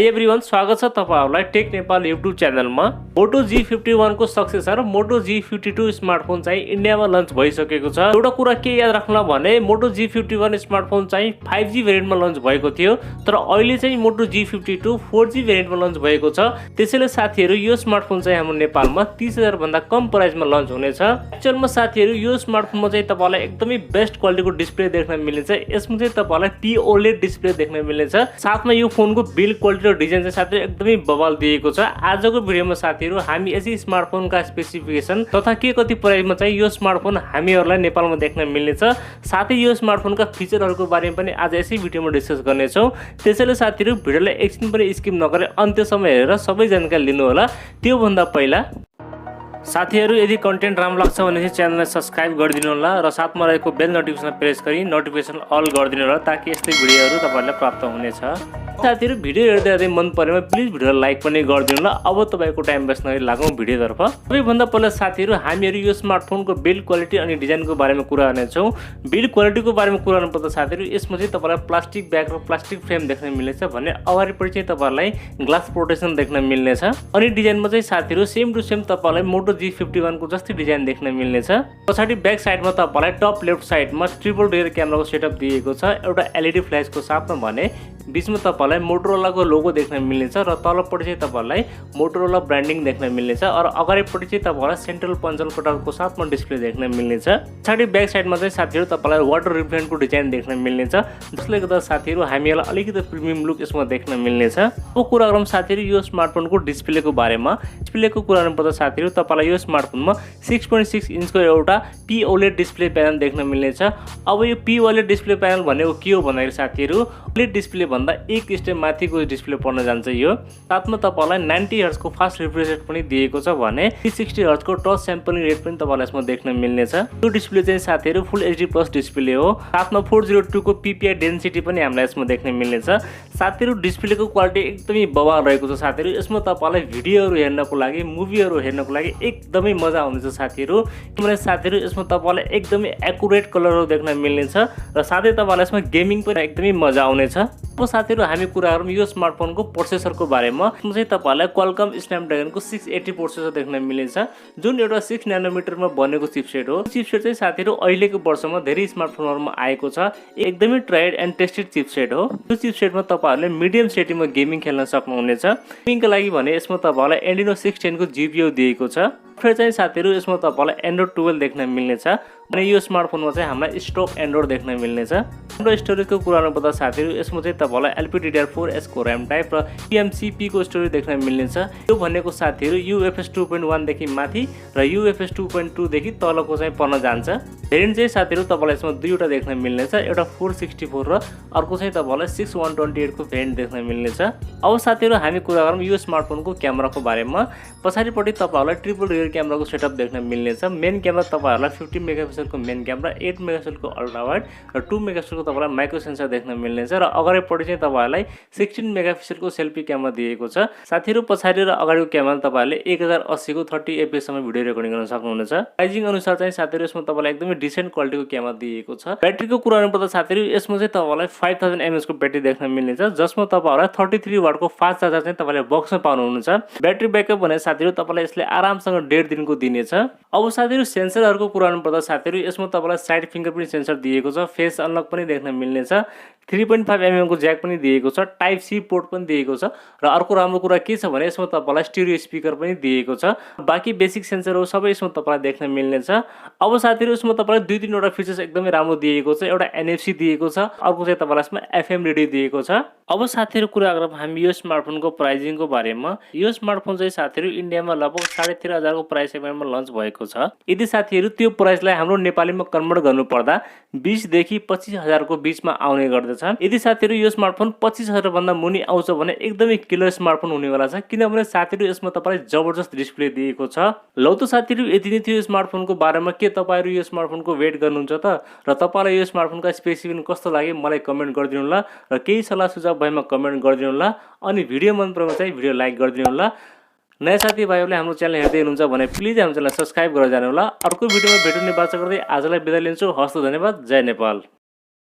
High everyone, स्वागत छ तपाईहरुलाई टेक नेपाल युट्युब च्यानलमा। मोटो G51 को सक्सेसर मोटो G52 स्मार्टफोन चाहिँ इन्डियामा लन्च भइसकेको छ। एउटा कुरा के याद राख्नुला भने मोटो G51 स्मार्टफोन चाहिँ 5G भेरिएन्टमा लन्च भएको थियो, तर अहिले चाहिँ मोटो G52 4G भेरिएन्टमा लन्च भएको छ। त्यसैले साथीहरु यो स्मार्टफोन चाहिँ हाम्रो नेपालमा 30,000 भन्दा कम प्राइसमा लन्च हुनेछ। एक्चुअलमा साथीहरु यो स्मार्टफोनमा चाहिँ तपाईलाई एकदमै बेस्ट क्वालिटीको डिस्प्ले देख्न मिल्नेछ। यसमा चाहिँ तपाईलाई OLED डिस्प्ले देख्न मिल्नेछ। साथमा यो फोनको बिल्ड क्वालिटी र डिजाइन चाहिँ साथै एकदमै बवाल दिएको छ। आजको भिडियोमा साथीहरु हामी यसै स्मार्टफोनका स्पेसिफिकेसन तथा के कति प्राइसमा चाहिँ यो स्मार्टफोन हामीहरुलाई नेपालमा देख्न मिल्नेछ, साथै यो स्मार्टफोनका फिचरहरुको बारेमा पनि आज यसै भिडियोमा डिस्कस गर्ने छौं। त्यसैले साथीहरु भिडियोलाई एकछिन पनि स्किप नगरे अन्त्यसम्म हेरेर सबै जानकारी लिनु होला। त्यो भन्दा पहिला साथीहरु यदि कन्टेन्ट राम्रो लाग्छ भने चाहिँ च्यानललाई सब्स्क्राइब गरिदिनु होला र साथमा रहेको बेल नोटिफिकेसन प्रेस गरी नोटिफिकेसन अल गरिदिनु होला ताकि यस्तै भिडियोहरु तपाईलाई प्राप्त हुनेछ। साथीहरु भिडियो हेर्दै मन परेमा प्लिज भिडियोलाई लाइक पनि गरिदिनु होला। अब तपाईको टाइम वेस्ट नगरी लागौं भिडियोतर्फ। सबैभन्दा पहिला साथीहरु हामीहरु यो स्मार्टफोनको बिल्ड क्वालिटी अनि डिजाइनको बारेमा कुरा गर्ने छौं। बिल्ड क्वालिटीको बारेमा कुरा गर्नु पर्दा साथीहरु यसमा चाहिँ तपाईलाई प्लास्टिक ब्याग र प्लास्टिक फ्रेम देख्न मिल्नेछ भने अगाडिपटि चाहिँ तपाईलाई ग्लास प्रोटेक्सन देख्न मिल्नेछ। अनि डिजाइनमा चाहिँ साथीहरु सेम टु सेम तपाईलाई मोटो G51 को जस्तै डिजाइन देख्न मिल्नेछ। पछाडी ब्याक साइडमा तपाईलाई टप लेफ्ट साइडमा ट्रिपल रियर क्यामेराको सेटअप दिएको छ, एउटा LED फ्ल्याशको साथमा भने बीचमा तपाईलाई मोटोरोला को लोगो देख्न मिल्नेछ र तलपटि चाहिँ तपाईलाई मोटोरोला ब्रान्डिङ देख्न मिल्नेछ र अगाडिपटि चाहिँ तपाईलाई सेन्ट्रल पन्चल कटरको साथमा डिस्प्ले देख्न मिल्नेछ। पछाडी ब्याक साइडमा चाहिँ साथीहरु तपाईलाई वाटर रिफ्लेक्टको डिजाइन देख्न मिल्नेछ, जसले गर्दा साथीहरु हामीलाई अलिकति प्रिमियम लुक यसमा देख्न मिल्नेछ। अब कुरा गरौँ साथीहरु यो स्मार्टफोनको डिस्प्लेको बारेमा। डिस्प्लेको कुरा गर्नुपर्दा साथीहरु तपाईलाई यो स्मार्टफोनमा 6.6 इन्चको एउटा OLED डिस्प्ले प्यानल देख्न मिल्नेछ। अब यो OLED डिस्प्ले प्यानल भनेको के हो भन्दाखेरि साथीहरु OLED डिस्प्ले भन्दा एक स्टेप माथिको डिस्प्ले पर्न जान्छ। यो साथमा तपाईलाई 90 हर्ट्ज को फास्ट रिफ्रेश रेट पनि दिएको छ भने 360 हर्ट्ज को टच स्याम्पलिङ रेट पनि तपाईलाई यसमा देख्न मिल्नेछ। यो डिस्प्ले चाहिँ साथीहरु फुल HD प्लस डिस्प्ले हो। साथमा 402 को PPI डेन्सिटी पनि हामीलाई यसमा देख्न मिल्नेछ। साथीहरु डिस्प्लेको क्वालिटी एकदमै बवाल रहेको छ। साथीहरु यसमा तपाईलाई भिडियोहरु हेर्नको लागि, मुभीहरु हेर्नको लागि एकदमै मजा आउँछ साथीहरु। किनभने साथीहरु यसमा तपाईलाई एकदमै एक्युरेट कलरहरु देख्न मिल्नेछ र साथै तपाईलाई यसमा गेमिङ पनि एकदमै मजा आउनेछ। अब साथीहरु हामी कुरा गरौँ यो स्मार्टफोनको प्रोसेसरको बारेमा। यसमा चाहिँ तपाईलाई क्वालकम स्न्यापड्रागनको 680 प्रोसेसर देख्न मिल्नेछ, जुन एउटा 6 न्यानोमिटरमा बनेको चिपसेट हो। चिपसेट चाहिँ साथीहरु अहिलेको वर्षमा धेरै स्मार्टफोनहरुमा आएको छ। एकदमै ट्राइड एन्ड टेस्टेड चिपसेट हो। यो चिपसेटमा तपाईहरुले मिडियम सेटिङमा गेमिङ खेल्न सक्नुहुनेछ। गेमिङको लागि भने यसमा तपाईलाई Adreno 610 को GPU दिएको छ। फेरि चाहिँ साथीहरु यसमा तपाईलाई Android 12 देख्न मिल्नेछ अनि यो स्मार्टफोनमा चाहिँ हामीलाई स्टक एन्ड्रोइड देख्न मिल्नेछ। हाम्रो स्टोरेजको कुरा गर्नुपर्दा साथीहरु यसमा चाहिँ तपाईलाई LPDDR4S को RAM टाइप र eMCP को स्टोरेज देख्न मिल्नेछ। यो भनेको साथीहरु UFS 2.1 देखि माथि र UFS 2.2 देखि तलको चाहिँ पर्न जान्छ। भेरिएन्ट चाहिँ साथीहरु तपाईलाई यसमा दुईवटा देख्न मिल्नेछ, एउटा 464 र अर्को चाहिँ तपाईलाई 6128 को भेरिएन्ट देख्न मिल्नेछ। अब साथीहरु हामी कुरा गरौँ यो स्मार्टफोनको क्यामेराको बारेमा। पछाडिपटि तपाईलाई ट्रिपल रियर क्यामेराको सेटअप देख्न मिल्नेछ। मेन क्यामेरा तपाईहरुलाई 50 मेगापिक्सल को मेन क्यामेरा, 8 मेगापिक्सल को अल्ट्रा वाइड र 2 मेगापिक्सल को तपाईलाई माइक्रो सेन्सर देख्न मिल्नेछ र अगाडिपटि चाहिँ तपाईहरुलाई 16 मेगापिक्सल को सेल्फी क्यामेरा दिएको छ। साथीहरु पछाडि र अगाडिको क्यामेरा तपाईहरुले 1080 को 30 fps सम्म भिडियो रेकर्डिङ गर्न सक्नुहुनेछ। प्राइसिङ अनुसार चाहिँ साथीहरु यसमा तपाईलाई एकदमै डिसेन्ट क्वालिटीको क्यामेरा दिएको छ। ब्याट्रीको कुरा गर्नुपर्दा साथीहरु यसमा चाहिँ तपाईलाई 5000 mAh को ब्याट्री देख्न मिल्नेछ, जसमा तपाईहरुलाई 33 वाट को फास्ट चार्जर चाहिँ तपाईले बक्समा पाउनुहुन्छ। ब्याट्री ब्याकअप भने साथीहरु तपाईलाई यसले आरामसँग 1.5 दिनको दिनेछ। अब साथीहरु सेन्सरहरुको कुरा गर्नुपर्दा साथीहरु यसमा तपाईलाई साइड फिंगरप्रिन्ट सेन्सर दिएको छ, फेस अनलक पनि देख्न मिल्नेछ, 3.5mm को ज्याक पनि दिएको छ, टाइप सी पोर्ट पनि दिएको छ र अर्को राम्रो कुरा के छ भने यसमा तपाईलाई स्टिरियो स्पिकर पनि दिएको छ। बाकी बेसिक सेन्सरहरु सबै यसमा तपाईलाई देख्न मिल्नेछ। अब साथीहरु यसमा तपाईलाई दुई तीनवटा फिचर्स एकदमै राम्रो दिएको छ। एउटा NFC दिएको छ, अर्को चाहिँ तपाईलाई यसमा FM रेडियो दिएको छ। अब साथीहरु कुरा गरौँ हामी यो स्मार्टफोनको प्राइसिङको बारेमा। यो स्मार्टफोन चाहिँ साथीहरु इन्डियामा लगभग 13,500 को प्राइस सेगमेन्टमा लन्च भएको छ। यदि साथीहरु त्यो प्राइसलाई हाम्रो नेपालीमा कन्भर्ट गर्नु पर्दा 20 देखि 25,000 को बीचमा आउने गर्दछ। यदि साथीहरु यो स्मार्टफोन 25,000 भन्दा मुनि आउँछ भने एकदमै किलर स्मार्टफोन हुनेवाला छ, किनभने साथीहरु यसमा तपाईलाई जबरजस्त डिस्प्ले दिएको छ। लौ त साथीहरु यति नै थियो स्मार्टफोनको बारेमा। के तपाईहरु यो स्मार्टफोनको वेट गर्नुहुन्छ त र तपाईलाई यो स्मार्टफोनका स्पेसिफिकेसन कस्तो लाग्यो मलाई कमेन्ट गरिदिनु होला र केही सल्लाह सुझाव भएमा कमेन्ट गरिदिनु होला। अनि भिडियो मन परेमा चाहिँ भिडियो लाइक गरिदिनु होला। नयाँ साथीभाइहरुले हाम्रो च्यानल हेर्दै हुनुहुन्छ भने प्लिज हाम्रो च्यानललाई सब्स्क्राइब गरेर जानु होला। अर्को भिडियोमा भेट्ने बाचा गर्दै आजलाई बिदा लिन्छु। हस्त धन्यवाद। जय नेपाल।